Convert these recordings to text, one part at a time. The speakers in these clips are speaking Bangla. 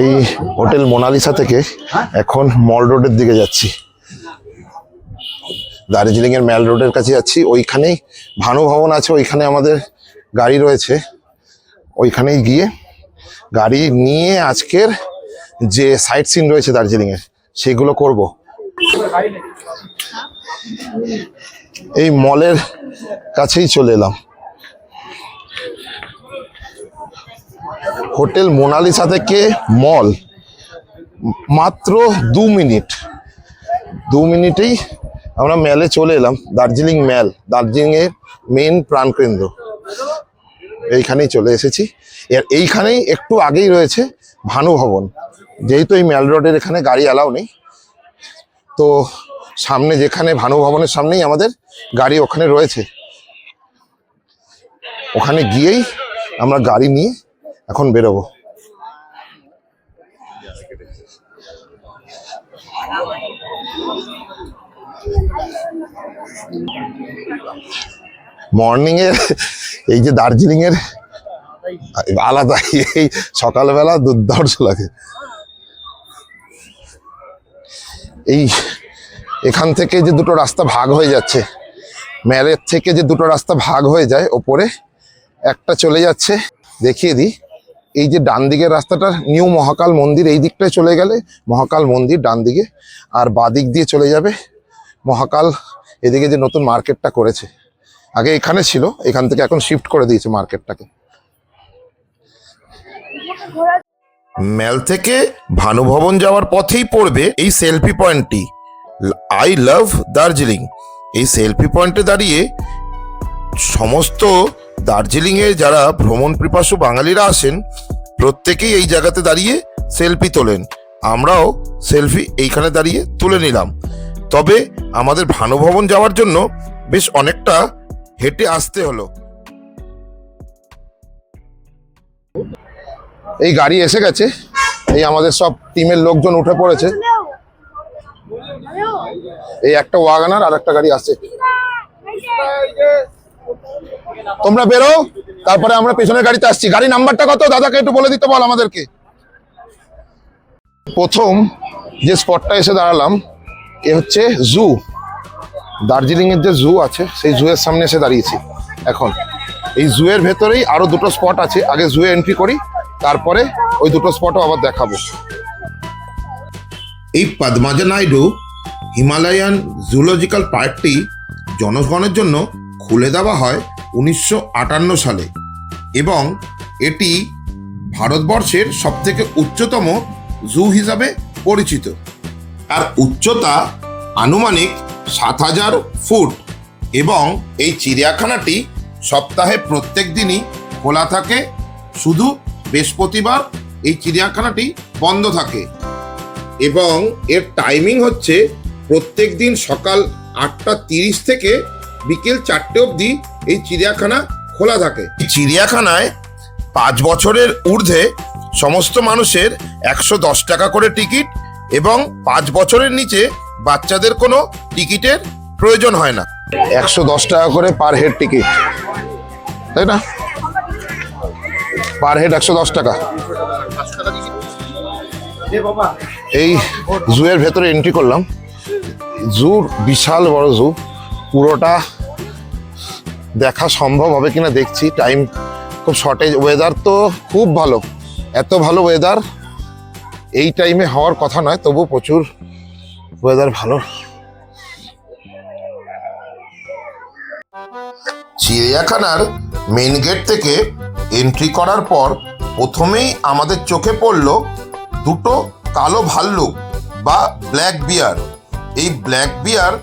এই হোটেল মোনালিসা থেকে এখন মল রোডের দিকে যাচ্ছি, দার্জিলিং এর ম্যাল রোডের কাছে যাচ্ছি। ওইখানেই ভানু ভবন আছে, ওইখানে আমাদের গাড়ি রয়েছে, ওইখানেই গিয়ে গাড়ি নিয়ে আজকের যে সাইট সিন রয়েছে দার্জিলিং এর সেগুলো করব। এই মলের কাছেই চলে এলাম, হোটেল মোনালিসা থেকে মল মাত্র 2 মিনিটেই আমরা ম্যালে চলে এলাম। দার্জিলিং ম্যাল, দার্জিলিং এর মেইন প্রাণকেন্দ্র, এইখানেই চলে এসেছি। এইখানেই একটু আগেই রয়েছে ভানু ভবন। যেহেতু এই ম্যাল রোডের এখানে গাড়ি অ্যালাউ নেই, তো সামনে যেখানে ভানু ভবনের সামনেই আমাদের গাড়ি ওখানে রয়েছে, ওখানে গিয়েই আমরা গাড়ি নিয়ে এখন বেরোবো। মর্নিং এর এই যে দার্জিলিং এর আলাদা, এই সকালবেলা দুর্ধর্ষ লাগে। এই এখান থেকে যে দুটো রাস্তা ভাগ হয়ে যাচ্ছে, ম্যালের থেকে যে দুটো রাস্তা ভাগ হয়ে যায়, ওপরে একটা চলে যাচ্ছে, দেখিয়ে দিই। এই যে ডান দিকের রাস্তাটা নিউ মহাকাল মন্দির, এই দিকটায় চলে গেলে মহাকাল মন্দির ডান দিকে, আর বাদিক দিয়ে চলে যাবে মহাকাল। এদিকে যে নতুন মার্কেটটা করেছে, আগে এখানে ছিল, এখান থেকে এখন শিফট করে দিয়েছে মার্কেটটাকে। ম্যাল থেকে ভানু ভবন যাওয়ার পথেই পড়বে এই সেলফি পয়েন্টটি, আই লাভ দার্জিলিং। এই সেলফি পয়েন্টে দাঁড়িয়ে সমস্ত দার্জিলিংয়ে যারা ভ্রমণ পিপাসু বাঙালিরা আসেন, প্রত্যেকেই এই জায়গাতে দাঁড়িয়ে সেলফি তোলেন। আমরাও সেলফি এইখানে দাঁড়িয়ে তুলে নিলাম। তবে আমাদের ভানু ভবন যাওয়ার জন্য বেশ অনেকটা হেঁটে আসতে হলো। এই গাড়ি এসে গেছে, এই আমাদের সব টিমের লোকজন উঠে পড়েছে। এই একটা ওয়াগনার আর একটা গাড়ি আসছে। তোমরা বেরো, তারপরে আমরা পেছনের গাড়িতে আসছি। গাড়ি নাম্বারটা কত দাদাকে একটু বলে দিতে বল আমাদেরকে। প্রথম যে স্পটটা এসে দাঁড়ালাম, এ হচ্ছে জু, দার্জিলিং এর যে জু আছে সেই জু এর সামনে এসে দাঁড়িয়েছি এখন। এই জু এর ভেতরেই আরো দুটো স্পট আছে, আগে জু এ এন্ট্রি করি, তারপরে ওই দুটো স্পটও আবার দেখাবো। এই পদ্মাজা নাইডু হিমালয়ান জুলজিক্যাল পার্কটি জনগণের জন্য খুলে দেওয়া হয় 1958 সালে এবং এটি ভারতবর্ষের সবথেকে উচ্চতম জু হিসাবে পরিচিত। আর উচ্চতা আনুমানিক 7000 ফুট এবং এই চিড়িয়াখানাটি সপ্তাহে প্রত্যেক দিনই খোলা থাকে, শুধু বৃহস্পতিবার এই চিড়িয়াখানাটি বন্ধ থাকে এবং এর টাইমিং হচ্ছে প্রত্যেক দিন সকাল 8:30 থেকে বিকেল 4টে অবধি এই চিড়িয়াখানা খোলা থাকে। এই চিড়িয়াখানায় 5 বছরের ঊর্ধ্বে সমস্ত মানুষের 110 টাকা করে টিকিট এবং 5 বছরের নিচে বাচ্চাদের কোনো টিকিটের প্রয়োজন হয় না। 110 টাকা করে পার হেড টিকিট, তাই না? পার হেড 110 টাকা। এই জু এর ভেতরে এন্ট্রি করলাম। জু বিশাল বড় জু, পুরোটা দেখা সম্ভব হবে কিনা দেখছি। টাইম খুব শর্টেজ, ওয়েদার তো খুব ভালো, এত ভালো ওয়েদার এই টাইমে হওয়ার কথা নয়, তবু প্রচুর ওয়েদার ভালো। চিড়িয়াখানার মেইন গেট থেকে এন্ট্রি করার পর প্রথমেই আমাদের চোখে পড়ল দুটো কালো ভাল্লুক বা ব্ল্যাক বিয়ার। এই ব্ল্যাক বিয়ার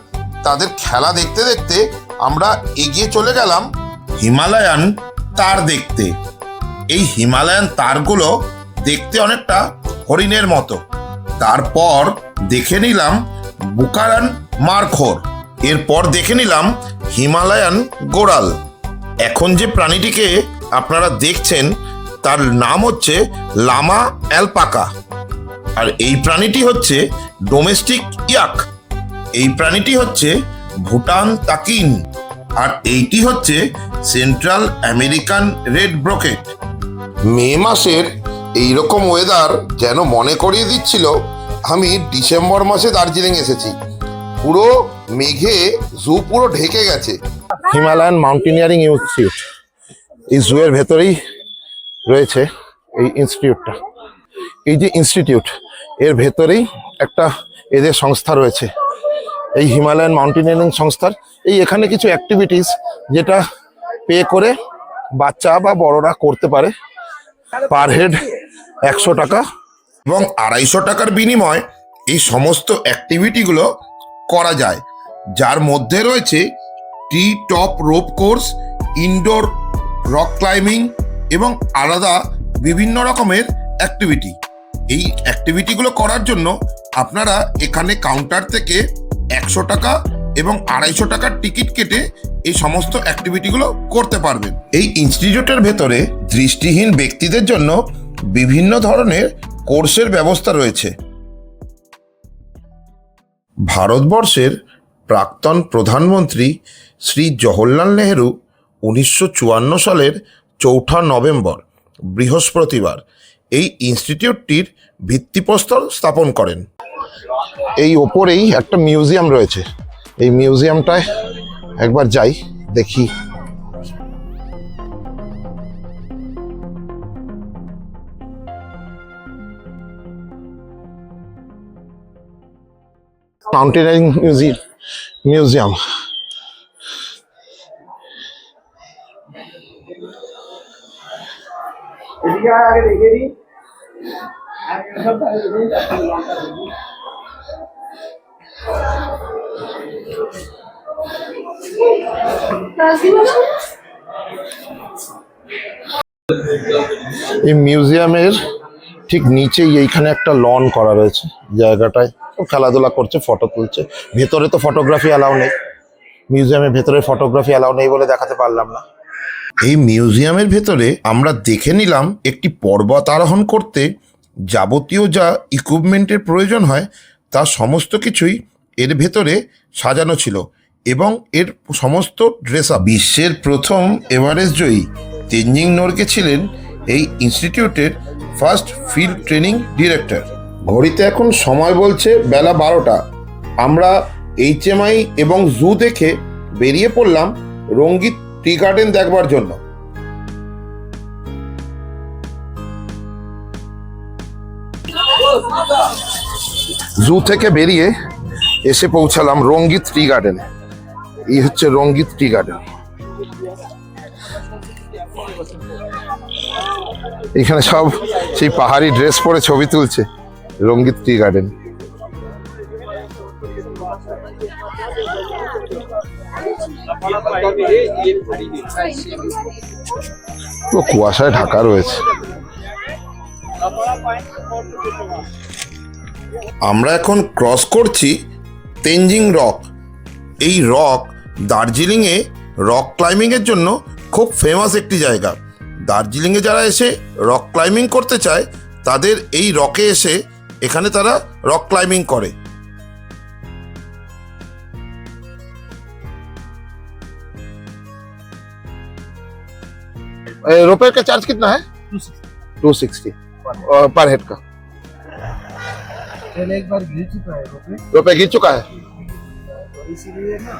তাদের খেলা দেখতে দেখতে আমরা এগিয়ে চলে গেলাম হিমালয়ান তার দেখতে। এই হিমালয়ান তারগুলো দেখতে অনেকটা হরিণের মতো। তারপর দেখে নিলাম বুকারান মারখোর, এরপর দেখে নিলাম হিমালয়ান গোড়াল। এখন যে প্রাণীটিকে আপনারা দেখছেন তার নাম হচ্ছে লামা অ্যালপাকা, আর এই প্রাণীটি হচ্ছে ডোমেস্টিক ইয়াক। এই প্রাণীটি হচ্ছে ভুটান তাকিন, আর এইটি হচ্ছে সেন্ট্রাল আমেরিকান রেড ব্রোকেট। মে মাসের এইরকম ওয়েদার যেন মনে করিয়ে দিচ্ছিল আমি ডিসেম্বর মাসে দার্জিলিং এসেছি। পুরো মেঘে জু পুরো ঢেকে গেছে। হিমালয়ান মাউন্টেনিয়ারিং ইনস্টিটিউট, এই জুয়ের ভেতরেই রয়েছে এই ইনস্টিটিউটটা। এই যে ইনস্টিটিউট, এর ভেতরেই একটা এদের সংস্থা রয়েছে, এই হিমালয়ান মাউন্টেনিয়ারিং সংস্থার। এই এখানে কিছু অ্যাক্টিভিটিস যেটা পে করে বাচ্চা বা বড়রা করতে পারে। পার হেড 100 টাকা এবং 250 টাকার বিনিময়ে এই সমস্ত অ্যাক্টিভিটিগুলো করা যায়, যার মধ্যে রয়েছে টি top rope course, indoor rock climbing এবং আলাদা বিভিন্ন রকমের অ্যাক্টিভিটি। এই অ্যাক্টিভিটিগুলো করার জন্য আপনারা এখানে কাউন্টার থেকে 100 টাকা এবং 250 টাকার টিকিট কেটে এই সমস্ত অ্যাক্টিভিটিগুলো করতে পারবেন। এই ইনস্টিটিউটের ভেতরে দৃষ্টিহীন ব্যক্তিদের জন্য বিভিন্ন ধরনের কোর্সের ব্যবস্থা রয়েছে। ভারতবর্ষের প্রাক্তন প্রধানমন্ত্রী শ্রী জওহরলাল নেহেরু 1954 সালের 4 নভেম্বর বৃহস্পতিবার এই ইনস্টিটিউটটির ভিত্তিপ্রস্তর স্থাপন করেন। এই ওপরেই একটা মিউজিয়াম রয়েছে, এই মিউজিয়ামটায় একবার যাই, দেখি। Mountaineering museum. এই মিউজিয়ামের ঠিক নিচেই এইখানে একটা লন করা রয়েছে, জায়গাটায় খেলাধুলা করছে, ফটো তুলছে। ভেতরে তো ফটোগ্রাফি অ্যালাউ নেই, মিউজিয়ামের ভেতরে ফটোগ্রাফি অ্যালাউ নেই বলে দেখাতে পারলাম না। এই মিউজিয়ামের ভেতরে আমরা দেখে নিলাম একটি পর্বত আরোহণ করতে যাবতীয় যা ইকুইপমেন্টের প্রয়োজন হয় তা সমস্ত কিছুই এর ভেতরে সাজানো ছিল এবং এর সমস্ত ড্রেস আপ। বিশ্বের প্রথম এভারেস্ট জয়ী তেনজিং নোরগে ছিলেন এই ইনস্টিটিউটের ফার্স্ট ফিল্ড ট্রেনিং ডিরেক্টর। ঘড়িতে এখন সময় বলছে বেলা 12টা। আমরা HMI এবং জু দেখে বেরিয়ে পড়লাম রঙ্গিত টি গার্ডেন দেখবার জন্য। জু থেকে বেরিয়ে এসে পৌঁছালাম রঙ্গিত টি গার্ডেনে। এই হচ্ছে রঙ্গিত টি গার্ডেন। এখানে সব সেই পাহাড়ি ড্রেস পরে ছবি তুলছে। রঙ্গিত টি গার্ডেন। তো কুয়াশায় ঢাকা রয়েছে। আমরা এখন ক্রস করছি তেনজিং রক। এই রক দার্জিলিংয়ে রক ক্লাইম্বিংয়ের জন্য খুব ফেমাস একটি জায়গা। দার্জিলিংয়ে যারা এসে রক ক্লাইম্বিং করতে চায় তাদের এই রকে এসে এখানে তারা রক ক্লাইম্বিং করে। रुपए का चार्ज कितना है? 260 पर हेड का। पहले एक बार गिर चुका है रुपए गिर चुका है, इसीलिए ना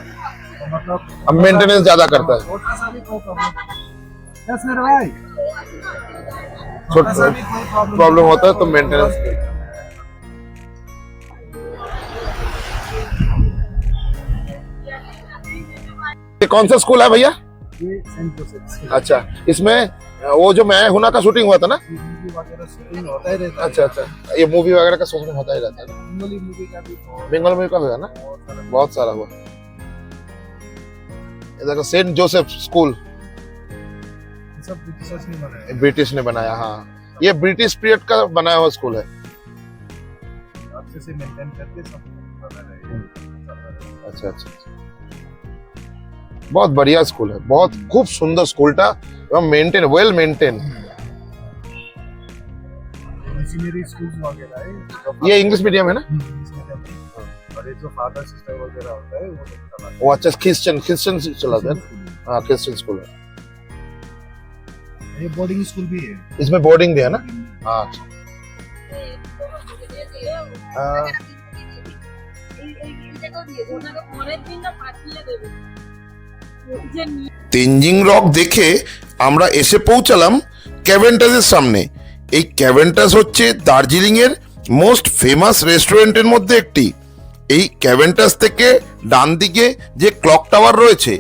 तो मतलब अब मेंटेनेंस ज्यादा करता है। छोटा सा भी कोई प्रॉब्लम यस मेरे भाई छोटा सा भी कोई प्रॉब्लम प्रॉब्लम होता है तो मेंटेनेंस। ये कौन सा स्कूल है भैया? ये सेंट जोसेफ अच्छा, इसमें वो जो मैं हुना का शूटिंग हुआ था ना? मूवी वगैरह शूटिंग होता ही रहता है। अच्छा अच्छा, ये मूवी वगैरह का शूटिंग होता ही रहता है। बंगाली मूवी का भी बंगाल में का हुआ ना, बहुत सारा हुआ। ये देखो सेंट जोसेफ स्कूल सब ब्रिटिशर्स ने बनाया ब्रिटिश ने बनाया। हाँ, ये ब्रिटिश पीरियड का बनाया हुआ स्कूल है। अच्छे से मेंटेन करके सब बना रहे हैं। अच्छा अच्छा, बहुत बढ़िया स्कूल है, बहुत खूब सुंदर स्कूलটা এবং maintain well maintain. Missionary schools वगैरह है ये इंग्लिश मीडियम है ना? और ये जो फादर सिस्टर वगैरह होता है वो लोग चलाते वो अच्छा क्रिश्चियन चलाते हैं। हाँ, क्रिश्चियन स्कूल है। हैं। ये बोर्डिंग स्कूल भी है। इसमें बोर्डिंग भी है ना? আচ্ছা আহ, তেনজিং রক দেখে আমরা এসে পৌঁছালাম ক্যাভেন্টাসের সামনে। এই ক্যাভেন্টাস হচ্ছে দার্জিলিংয়ের মোস্ট ফেমাস রেস্টুরেন্টের মধ্যে একটি। এই ক্যাভেন্টাস থেকে ডান দিকে যে ক্লক টাওয়ার রয়েছে,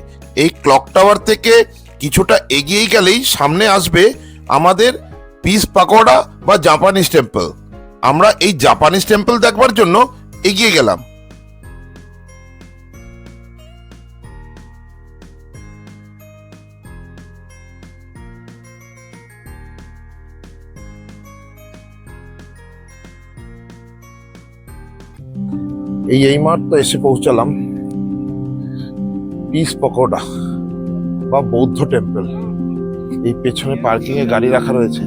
এই ক্লক টাওয়ার থেকে কিছুটা এগিয়েই গেলেই সামনে আসবে আমাদের পিস পাকোড়া বা জাপানিজ টেম্পল। আমরা এই জাপানিজ টেম্পল দেখবার জন্য এগিয়ে গেলাম। এই মাত্র এসে পৌঁছালাম পিস পকোড়া বা বৌদ্ধ টেম্পল। এই পেছনে পার্কিং এ গাড়ি রাখা রয়েছে।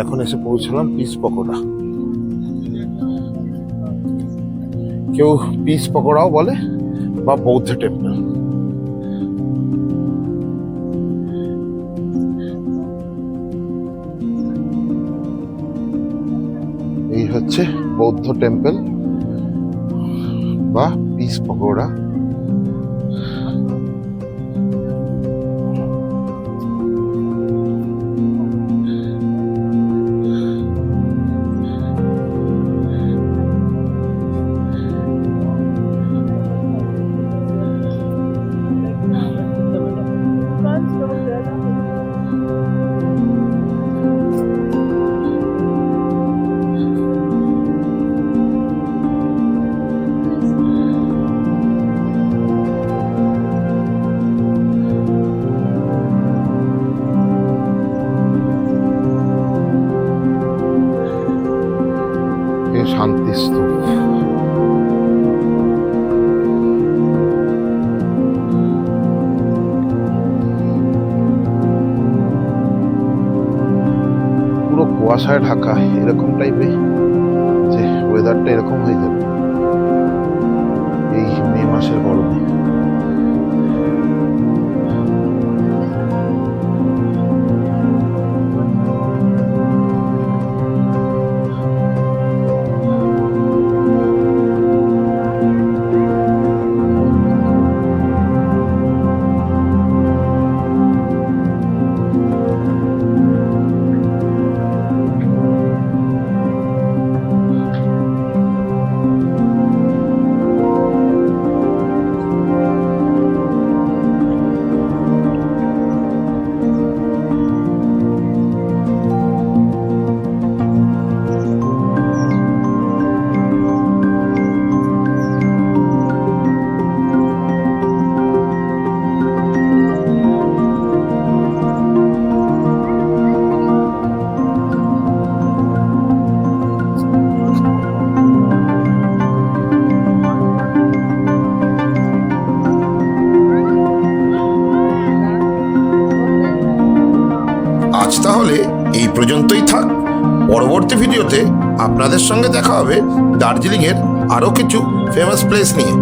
এখন এসে পৌঁছালাম পিস পকোড়া। কেউ পিস পকোড়াও বলে বা বৌদ্ধ টেম্পল। এই হচ্ছে বৌদ্ধ টেম্পল বা পিস পকোড়া। শান্তি স্তূপ। পুরো কুয়াশায় ঢাকা, এরকম টাইপে যে ওয়েদারটা এরকম হয়ে যাবে এই মে মাসের গরমে। আজ তাহলে এই পর্যন্তই থাক। পরবর্তী ভিডিওতে আপনাদের সঙ্গে দেখা হবে দার্জিলিংয়ের আরও কিছু ফেমাস প্লেস নিয়ে।